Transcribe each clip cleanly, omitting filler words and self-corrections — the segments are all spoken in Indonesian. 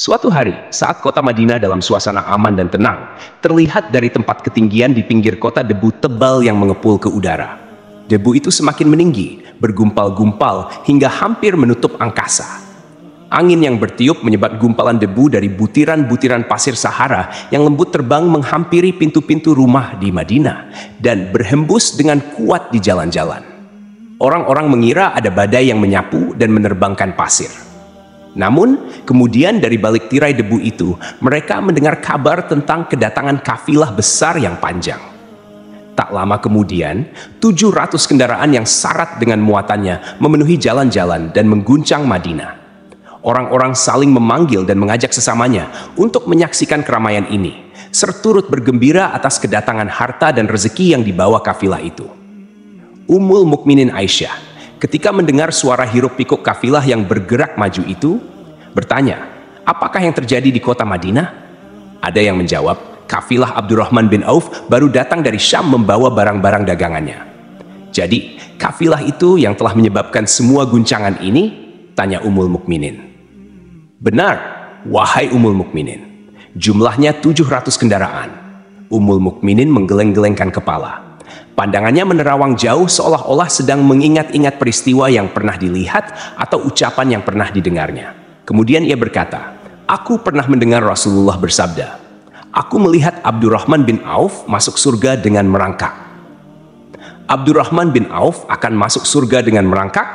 Suatu hari, saat kota Madinah dalam suasana aman dan tenang, terlihat dari tempat ketinggian di pinggir kota debu tebal yang mengepul ke udara. Debu itu semakin meninggi, bergumpal-gumpal hingga hampir menutup angkasa. Angin yang bertiup menyebabkan gumpalan debu dari butiran-butiran pasir Sahara yang lembut terbang menghampiri pintu-pintu rumah di Madinah dan berhembus dengan kuat di jalan-jalan. Orang-orang mengira ada badai yang menyapu dan menerbangkan pasir. Namun, kemudian dari balik tirai debu itu, mereka mendengar kabar tentang kedatangan kafilah besar yang panjang. Tak lama kemudian, 700 kendaraan yang syarat dengan muatannya memenuhi jalan-jalan dan mengguncang Madinah. Orang-orang saling memanggil dan mengajak sesamanya untuk menyaksikan keramaian ini, serta turut bergembira atas kedatangan harta dan rezeki yang dibawa kafilah itu. Ummul Mukminin Aisyah, ketika mendengar suara hiruk-pikuk kafilah yang bergerak maju itu, bertanya, apakah yang terjadi di kota Madinah? Ada yang menjawab, kafilah Abdurrahman bin Auf baru datang dari Syam membawa barang-barang dagangannya. Jadi, kafilah itu yang telah menyebabkan semua guncangan ini? Tanya Ummul Mukminin. Benar, wahai Ummul Mukminin. Jumlahnya 700 kendaraan. Ummul Mukminin menggeleng-gelengkan kepala. Pandangannya menerawang jauh seolah-olah sedang mengingat-ingat peristiwa yang pernah dilihat atau ucapan yang pernah didengarnya. Kemudian ia berkata, aku pernah mendengar Rasulullah bersabda, aku melihat Abdurrahman bin Auf masuk surga dengan merangkak. Abdurrahman bin Auf akan masuk surga dengan merangkak?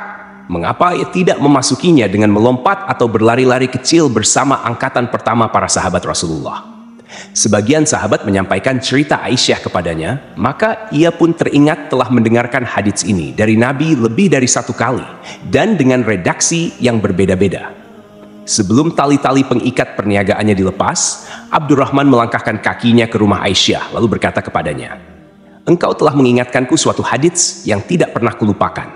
Mengapa ia tidak memasukinya dengan melompat atau berlari-lari kecil bersama angkatan pertama para sahabat Rasulullah? Sebagian sahabat menyampaikan cerita Aisyah kepadanya, maka ia pun teringat telah mendengarkan hadits ini dari Nabi lebih dari satu kali dan dengan redaksi yang berbeda-beda. Sebelum tali-tali pengikat perniagaannya dilepas, Abdurrahman melangkahkan kakinya ke rumah Aisyah lalu berkata kepadanya, engkau telah mengingatkanku suatu hadits yang tidak pernah kulupakan.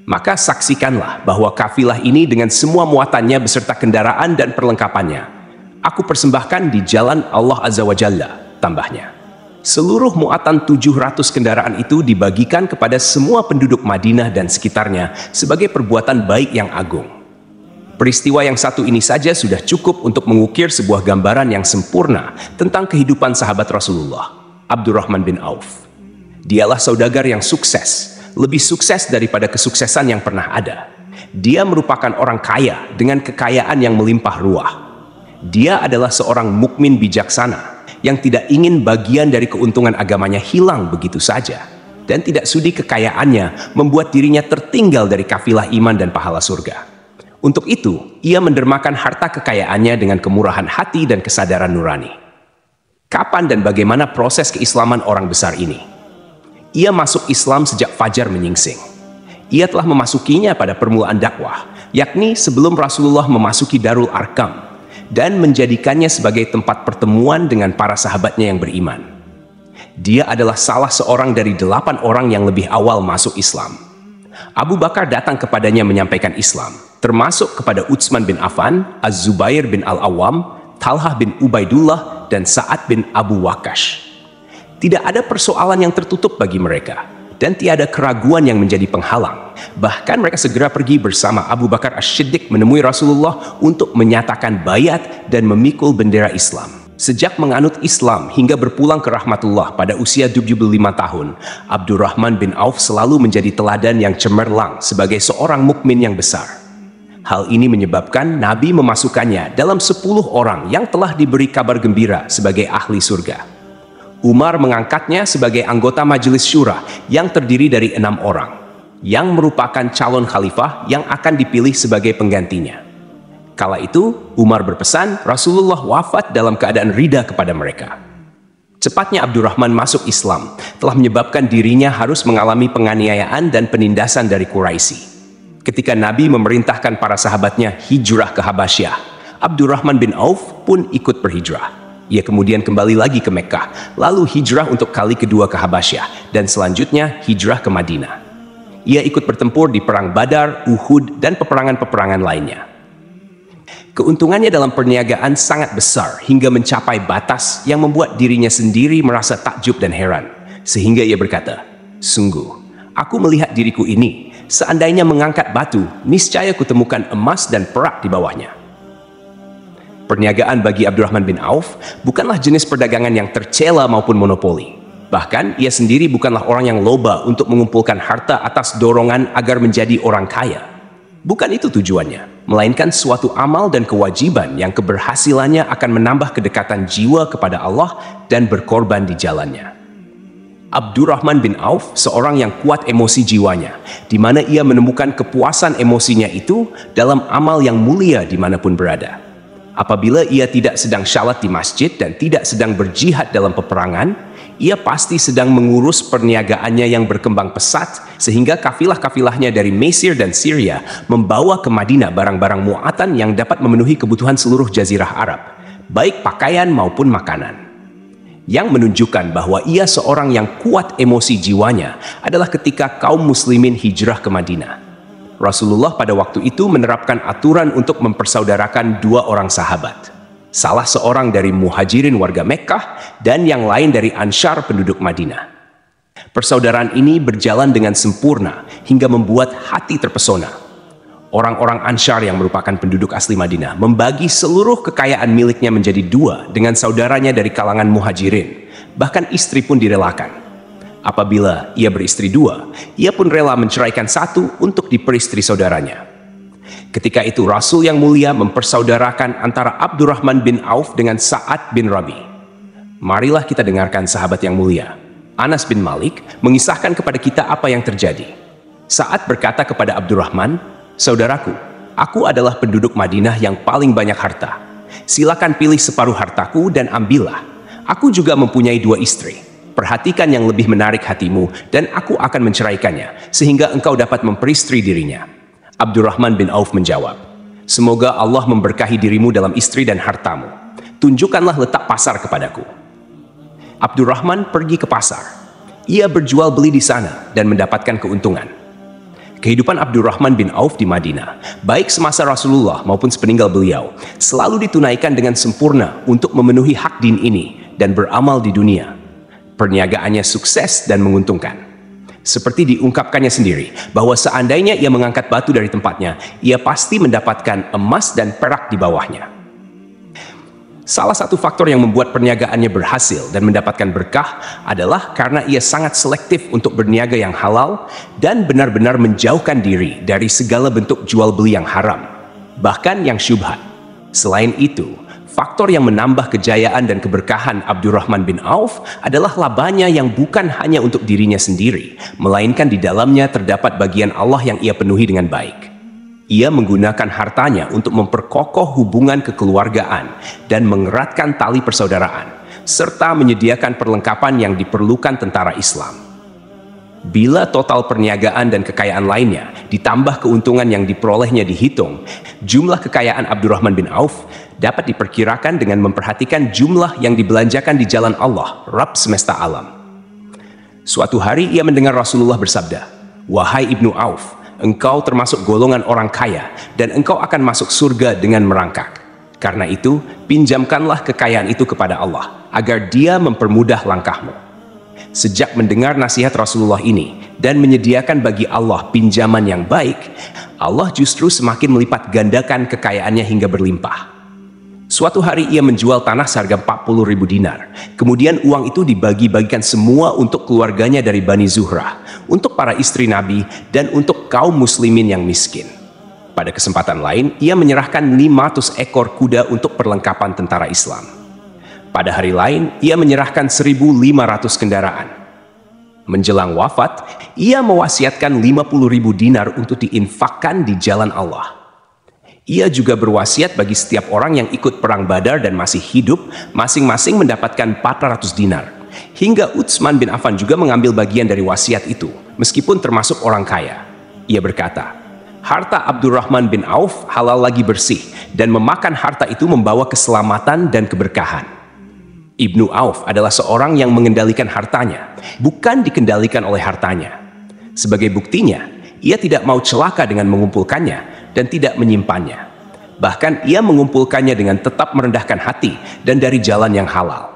Maka saksikanlah bahwa kafilah ini dengan semua muatannya beserta kendaraan dan perlengkapannya, aku persembahkan di jalan Allah Azza wa Jalla, tambahnya. Seluruh muatan 700 kendaraan itu dibagikan kepada semua penduduk Madinah dan sekitarnya sebagai perbuatan baik yang agung. Peristiwa yang satu ini saja sudah cukup untuk mengukir sebuah gambaran yang sempurna tentang kehidupan sahabat Rasulullah, Abdurrahman bin Auf. Dialah saudagar yang sukses, lebih sukses daripada kesuksesan yang pernah ada. Dia merupakan orang kaya dengan kekayaan yang melimpah ruah. Dia adalah seorang mukmin bijaksana yang tidak ingin bagian dari keuntungan agamanya hilang begitu saja dan tidak sudi kekayaannya membuat dirinya tertinggal dari kafilah iman dan pahala surga. Untuk itu, ia mendermakan harta kekayaannya dengan kemurahan hati dan kesadaran nurani. Kapan dan bagaimana proses keislaman orang besar ini? Ia masuk Islam sejak fajar menyingsing. Ia telah memasukinya pada permulaan dakwah, yakni sebelum Rasulullah memasuki Darul Arkam dan menjadikannya sebagai tempat pertemuan dengan para sahabatnya yang beriman. Dia adalah salah seorang dari 8 orang yang lebih awal masuk Islam. Abu Bakar datang kepadanya menyampaikan Islam, termasuk kepada Utsman bin Affan, Az-Zubair bin Al-Awwam, Talhah bin Ubaidullah, dan Sa'ad bin Abu Waqqash. Tidak ada persoalan yang tertutup bagi mereka, dan tiada keraguan yang menjadi penghalang. Bahkan mereka segera pergi bersama Abu Bakar As-Siddiq menemui Rasulullah untuk menyatakan bayat dan memikul bendera Islam. Sejak menganut Islam hingga berpulang ke rahmatullah pada usia 75 tahun, Abdurrahman bin Auf selalu menjadi teladan yang cemerlang sebagai seorang mukmin yang besar. Hal ini menyebabkan Nabi memasukkannya dalam 10 orang yang telah diberi kabar gembira sebagai ahli surga. Umar mengangkatnya sebagai anggota majelis syura yang terdiri dari 6 orang, yang merupakan calon khalifah yang akan dipilih sebagai penggantinya. Kala itu, Umar berpesan Rasulullah wafat dalam keadaan ridha kepada mereka. Cepatnya Abdurrahman masuk Islam telah menyebabkan dirinya harus mengalami penganiayaan dan penindasan dari Quraisy. Ketika Nabi memerintahkan para sahabatnya hijrah ke Habasyah, Abdurrahman bin Auf pun ikut berhijrah. Ia kemudian kembali lagi ke Mekkah, lalu hijrah untuk kali kedua ke Habasyah, dan selanjutnya hijrah ke Madinah. Ia ikut bertempur di Perang Badar, Uhud, dan peperangan-peperangan lainnya. Keuntungannya dalam perniagaan sangat besar hingga mencapai batas yang membuat dirinya sendiri merasa takjub dan heran. Sehingga ia berkata, sungguh, aku melihat diriku ini, seandainya mengangkat batu, niscaya kutemukan emas dan perak di bawahnya. Perniagaan bagi Abdurrahman bin Auf bukanlah jenis perdagangan yang tercela maupun monopoli. Bahkan, ia sendiri bukanlah orang yang loba untuk mengumpulkan harta atas dorongan agar menjadi orang kaya. Bukan itu tujuannya, melainkan suatu amal dan kewajiban yang keberhasilannya akan menambah kedekatan jiwa kepada Allah dan berkorban di jalannya. Abdurrahman bin Auf seorang yang kuat emosi jiwanya, di mana ia menemukan kepuasan emosinya itu dalam amal yang mulia dimanapun berada. Apabila ia tidak sedang syalat di masjid dan tidak sedang berjihad dalam peperangan, ia pasti sedang mengurus perniagaannya yang berkembang pesat sehingga kafilah-kafilahnya dari Mesir dan Syria membawa ke Madinah barang-barang muatan yang dapat memenuhi kebutuhan seluruh jazirah Arab, baik pakaian maupun makanan. Yang menunjukkan bahwa ia seorang yang kuat emosi jiwanya adalah ketika kaum muslimin hijrah ke Madinah. Rasulullah pada waktu itu menerapkan aturan untuk mempersaudarakan dua orang sahabat. Salah seorang dari muhajirin warga Mekkah dan yang lain dari Ansyar penduduk Madinah. Persaudaraan ini berjalan dengan sempurna hingga membuat hati terpesona. Orang-orang Ansyar yang merupakan penduduk asli Madinah membagi seluruh kekayaan miliknya menjadi dua dengan saudaranya dari kalangan muhajirin. Bahkan istri pun direlakan. Apabila ia beristri dua, ia pun rela menceraikan satu untuk diperistri saudaranya. Ketika itu Rasul yang mulia mempersaudarakan antara Abdurrahman bin Auf dengan Sa'ad bin Rabi. Marilah kita dengarkan sahabat yang mulia, Anas bin Malik, mengisahkan kepada kita apa yang terjadi. Sa'ad berkata kepada Abdurrahman, "Saudaraku, aku adalah penduduk Madinah yang paling banyak harta. Silakan pilih separuh hartaku dan ambillah. Aku juga mempunyai dua istri. Perhatikan yang lebih menarik hatimu dan aku akan menceraikannya, sehingga engkau dapat memperistri dirinya." Abdurrahman bin Auf menjawab, "Semoga Allah memberkahi dirimu dalam istri dan hartamu. Tunjukkanlah letak pasar kepadaku." Abdurrahman pergi ke pasar. Ia berjual beli di sana dan mendapatkan keuntungan. Kehidupan Abdurrahman bin Auf di Madinah, baik semasa Rasulullah maupun sepeninggal beliau, selalu ditunaikan dengan sempurna untuk memenuhi hak din ini dan beramal di dunia. Perniagaannya sukses dan menguntungkan. Seperti diungkapkannya sendiri, bahwa seandainya ia mengangkat batu dari tempatnya, ia pasti mendapatkan emas dan perak di bawahnya. Salah satu faktor yang membuat perniagaannya berhasil dan mendapatkan berkah adalah karena ia sangat selektif untuk berniaga yang halal dan benar-benar menjauhkan diri dari segala bentuk jual beli yang haram, bahkan yang syubhat. Selain itu, faktor yang menambah kejayaan dan keberkahan Abdurrahman bin Auf adalah labanya yang bukan hanya untuk dirinya sendiri, melainkan di dalamnya terdapat bagian Allah yang ia penuhi dengan baik. Ia menggunakan hartanya untuk memperkokoh hubungan kekeluargaan dan mengeratkan tali persaudaraan, serta menyediakan perlengkapan yang diperlukan tentara Islam. Bila total perniagaan dan kekayaan lainnya ditambah keuntungan yang diperolehnya dihitung, jumlah kekayaan Abdurrahman bin Auf dapat diperkirakan dengan memperhatikan jumlah yang dibelanjakan di jalan Allah, Rabb semesta alam. Suatu hari ia mendengar Rasulullah bersabda, "Wahai Ibnu Auf, engkau termasuk golongan orang kaya dan engkau akan masuk surga dengan merangkak. Karena itu, pinjamkanlah kekayaan itu kepada Allah, agar Dia mempermudah langkahmu." Sejak mendengar nasihat Rasulullah ini dan menyediakan bagi Allah pinjaman yang baik, Allah justru semakin melipat gandakan kekayaannya hingga berlimpah. Suatu hari ia menjual tanah seharga 40.000 dinar. Kemudian uang itu dibagi-bagikan semua untuk keluarganya dari Bani Zuhrah, untuk para istri Nabi, dan untuk kaum muslimin yang miskin. Pada kesempatan lain, ia menyerahkan 500 ekor kuda untuk perlengkapan tentara Islam. Pada hari lain, ia menyerahkan 1.500 kendaraan. Menjelang wafat, ia mewasiatkan 50.000 dinar untuk diinfakkan di jalan Allah. Ia juga berwasiat bagi setiap orang yang ikut perang Badar dan masih hidup, masing-masing mendapatkan 400 dinar. Hingga Utsman bin Affan juga mengambil bagian dari wasiat itu, meskipun termasuk orang kaya. Ia berkata, "Harta Abdurrahman bin Auf halal lagi bersih, dan memakan harta itu membawa keselamatan dan keberkahan." Ibnu Auf adalah seorang yang mengendalikan hartanya, bukan dikendalikan oleh hartanya. Sebagai buktinya, ia tidak mau celaka dengan mengumpulkannya dan tidak menyimpannya. Bahkan ia mengumpulkannya dengan tetap merendahkan hati dan dari jalan yang halal.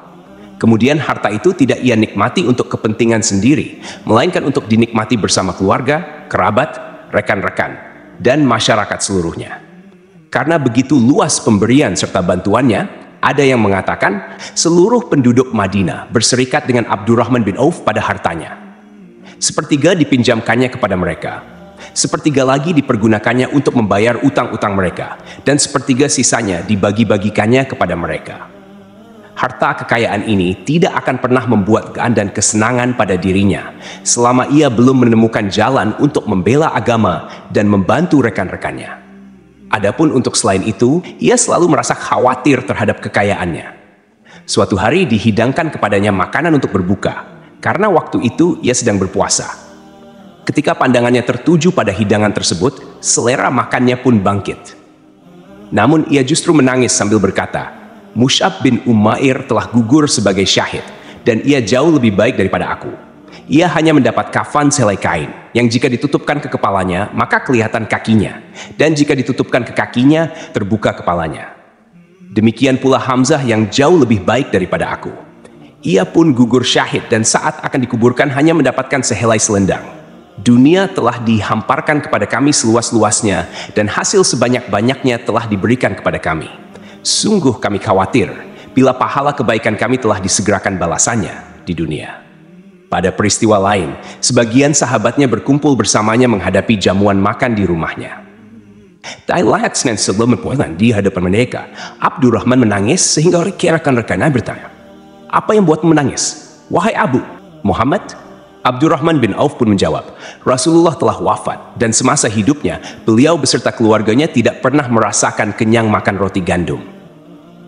Kemudian harta itu tidak ia nikmati untuk kepentingan sendiri, melainkan untuk dinikmati bersama keluarga, kerabat, rekan-rekan, dan masyarakat seluruhnya. Karena begitu luas pemberian serta bantuannya, ada yang mengatakan seluruh penduduk Madinah berserikat dengan Abdurrahman bin Auf pada hartanya. Sepertiga dipinjamkannya kepada mereka, sepertiga lagi dipergunakannya untuk membayar utang-utang mereka, dan sepertiga sisanya dibagi-bagikannya kepada mereka. Harta kekayaan ini tidak akan pernah membuat keadaan dan kesenangan pada dirinya selama ia belum menemukan jalan untuk membela agama dan membantu rekan-rekannya. Adapun untuk selain itu, ia selalu merasa khawatir terhadap kekayaannya. Suatu hari dihidangkan kepadanya makanan untuk berbuka, karena waktu itu ia sedang berpuasa. Ketika pandangannya tertuju pada hidangan tersebut, selera makannya pun bangkit. Namun ia justru menangis sambil berkata, Mus'ab bin Umair telah gugur sebagai syahid, dan ia jauh lebih baik daripada aku. Ia hanya mendapat kafan selai kain, yang jika ditutupkan ke kepalanya, maka kelihatan kakinya, dan jika ditutupkan ke kakinya, terbuka kepalanya. Demikian pula Hamzah yang jauh lebih baik daripada aku. Ia pun gugur syahid, dan saat akan dikuburkan hanya mendapatkan sehelai selendang. Dunia telah dihamparkan kepada kami seluas-luasnya, dan hasil sebanyak-banyaknya telah diberikan kepada kami. Sungguh kami khawatir bila pahala kebaikan kami telah disegerakan balasannya di dunia. Pada peristiwa lain, sebagian sahabatnya berkumpul bersamanya menghadapi jamuan makan di rumahnya. Tak lahat Senin sebelum berpulang di hadapan mereka, Abdurrahman menangis sehingga rekan-rekannya bertanya, "Apa yang buatmu menangis, wahai Abu Muhammad?" Abdurrahman bin Auf pun menjawab, Rasulullah telah wafat dan semasa hidupnya beliau beserta keluarganya tidak pernah merasakan kenyang makan roti gandum.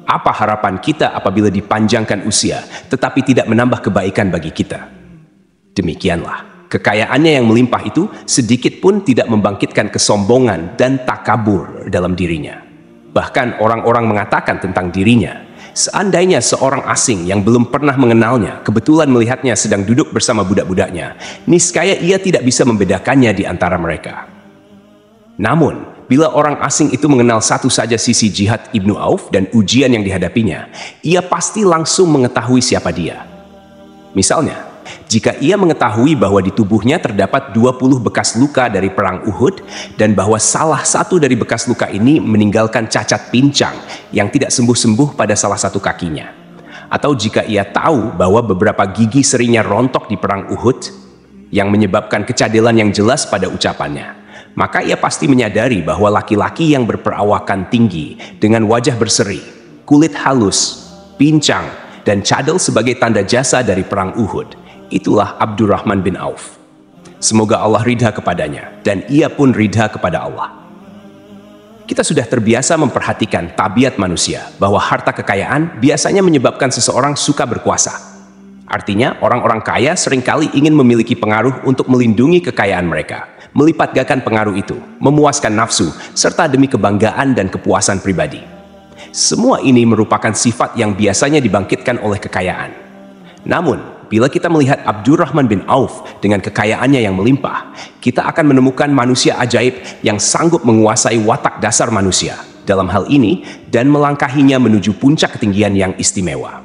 Apa harapan kita apabila dipanjangkan usia tetapi tidak menambah kebaikan bagi kita? Demikianlah, kekayaannya yang melimpah itu sedikit pun tidak membangkitkan kesombongan dan takabur dalam dirinya. Bahkan orang-orang mengatakan tentang dirinya, seandainya seorang asing yang belum pernah mengenalnya kebetulan melihatnya sedang duduk bersama budak-budaknya, niscaya ia tidak bisa membedakannya di antara mereka. Namun, bila orang asing itu mengenal satu saja sisi jihad Ibnu Auf dan ujian yang dihadapinya, ia pasti langsung mengetahui siapa dia. Misalnya, jika ia mengetahui bahwa di tubuhnya terdapat 20 bekas luka dari perang Uhud dan bahwa salah satu dari bekas luka ini meninggalkan cacat pincang yang tidak sembuh-sembuh pada salah satu kakinya, atau jika ia tahu bahwa beberapa gigi serinya rontok di perang Uhud yang menyebabkan kecadelan yang jelas pada ucapannya, maka ia pasti menyadari bahwa laki-laki yang berperawakan tinggi dengan wajah berseri, kulit halus, pincang, dan cadel sebagai tanda jasa dari perang Uhud, itulah Abdurrahman bin Auf. Semoga Allah ridha kepadanya, dan ia pun ridha kepada Allah. Kita sudah terbiasa memperhatikan tabiat manusia, bahwa harta kekayaan biasanya menyebabkan seseorang suka berkuasa. Artinya, orang-orang kaya seringkali ingin memiliki pengaruh untuk melindungi kekayaan mereka, melipat gandakan pengaruh itu, memuaskan nafsu, serta demi kebanggaan dan kepuasan pribadi. Semua ini merupakan sifat yang biasanya dibangkitkan oleh kekayaan. Namun, bila kita melihat Abdurrahman bin Auf dengan kekayaannya yang melimpah, kita akan menemukan manusia ajaib yang sanggup menguasai watak dasar manusia dalam hal ini dan melangkahinya menuju puncak ketinggian yang istimewa.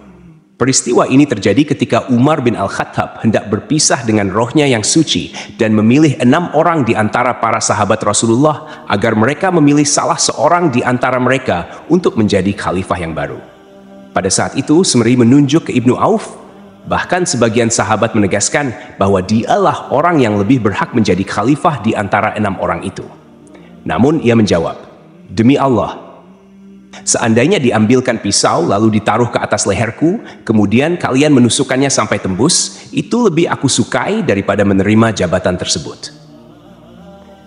Peristiwa ini terjadi ketika Umar bin Al-Khattab hendak berpisah dengan rohnya yang suci dan memilih 6 orang di antara para sahabat Rasulullah agar mereka memilih salah seorang di antara mereka untuk menjadi khalifah yang baru. Pada saat itu, Semeri menunjuk ke Ibnu Auf. Bahkan sebagian sahabat menegaskan bahwa dialah orang yang lebih berhak menjadi khalifah di antara 6 orang itu. Namun ia menjawab, "Demi Allah, seandainya diambilkan pisau lalu ditaruh ke atas leherku, kemudian kalian menusukkannya sampai tembus, itu lebih aku sukai daripada menerima jabatan tersebut."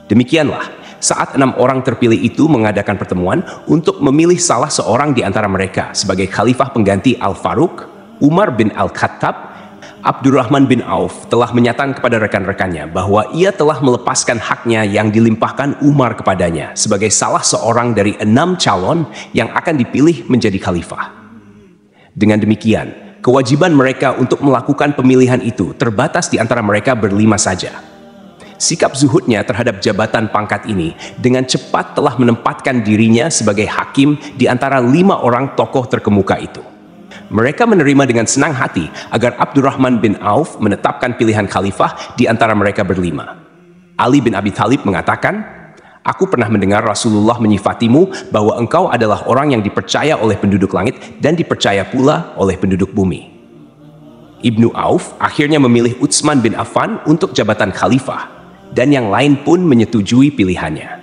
Demikianlah, saat 6 orang terpilih itu mengadakan pertemuan untuk memilih salah seorang di antara mereka sebagai khalifah pengganti Al-Faruq, Umar bin Al-Khattab, Abdurrahman bin Auf telah menyatakan kepada rekan-rekannya bahwa ia telah melepaskan haknya yang dilimpahkan Umar kepadanya sebagai salah seorang dari 6 calon yang akan dipilih menjadi khalifah. Dengan demikian, kewajiban mereka untuk melakukan pemilihan itu terbatas di antara mereka berlima saja. Sikap zuhudnya terhadap jabatan pangkat ini dengan cepat telah menempatkan dirinya sebagai hakim di antara 5 orang tokoh terkemuka itu. Mereka menerima dengan senang hati agar Abdurrahman bin Auf menetapkan pilihan khalifah di antara mereka berlima. Ali bin Abi Thalib mengatakan, Aku pernah mendengar Rasulullah menyifatimu bahwa engkau adalah orang yang dipercaya oleh penduduk langit dan dipercaya pula oleh penduduk bumi. Ibnu Auf akhirnya memilih Utsman bin Affan untuk jabatan khalifah, dan yang lain pun menyetujui pilihannya.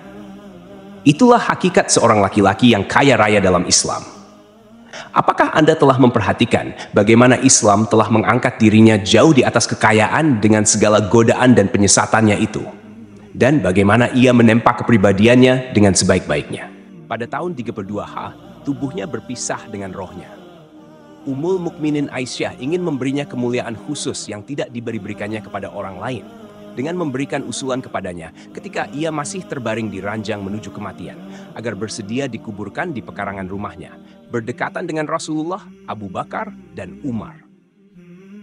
Itulah hakikat seorang laki-laki yang kaya raya dalam Islam. Apakah Anda telah memperhatikan bagaimana Islam telah mengangkat dirinya jauh di atas kekayaan dengan segala godaan dan penyesatannya itu? Dan bagaimana ia menempa kepribadiannya dengan sebaik-baiknya. Pada tahun 32H, tubuhnya berpisah dengan rohnya. Ummul Mukminin Aisyah ingin memberinya kemuliaan khusus yang tidak diberikannya kepada orang lain, dengan memberikan usulan kepadanya ketika ia masih terbaring di ranjang menuju kematian, agar bersedia dikuburkan di pekarangan rumahnya, berdekatan dengan Rasulullah, Abu Bakar, dan Umar.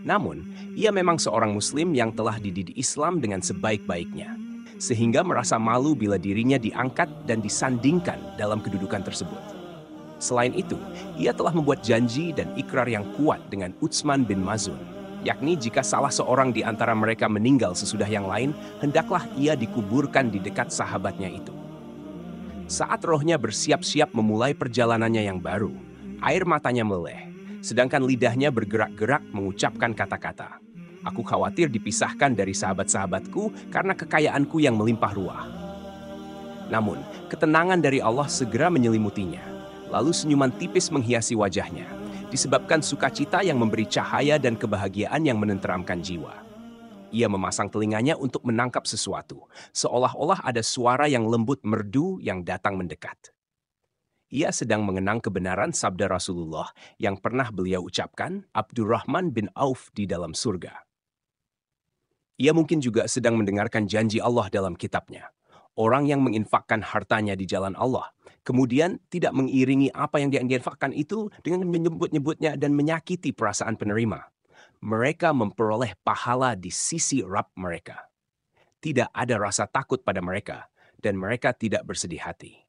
Namun, ia memang seorang Muslim yang telah dididik Islam dengan sebaik-baiknya, sehingga merasa malu bila dirinya diangkat dan disandingkan dalam kedudukan tersebut. Selain itu, ia telah membuat janji dan ikrar yang kuat dengan Utsman bin Maz'un, yakni jika salah seorang di antara mereka meninggal sesudah yang lain, hendaklah ia dikuburkan di dekat sahabatnya itu. Saat rohnya bersiap-siap memulai perjalanannya yang baru, air matanya meleleh, sedangkan lidahnya bergerak-gerak mengucapkan kata-kata, "Aku khawatir dipisahkan dari sahabat-sahabatku karena kekayaanku yang melimpah ruah." Namun, ketenangan dari Allah segera menyelimutinya, lalu senyuman tipis menghiasi wajahnya, disebabkan sukacita yang memberi cahaya dan kebahagiaan yang menenteramkan jiwa. Ia memasang telinganya untuk menangkap sesuatu, seolah-olah ada suara yang lembut merdu yang datang mendekat. Ia sedang mengenang kebenaran sabda Rasulullah yang pernah beliau ucapkan, Abdurrahman bin Auf di dalam surga. Ia mungkin juga sedang mendengarkan janji Allah dalam kitabnya. Orang yang menginfakkan hartanya di jalan Allah, kemudian tidak mengiringi apa yang diinfakkan itu dengan menyebut-nyebutnya dan menyakiti perasaan penerima. Mereka memperoleh pahala di sisi Rabb mereka. Tidak ada rasa takut pada mereka, dan mereka tidak bersedih hati.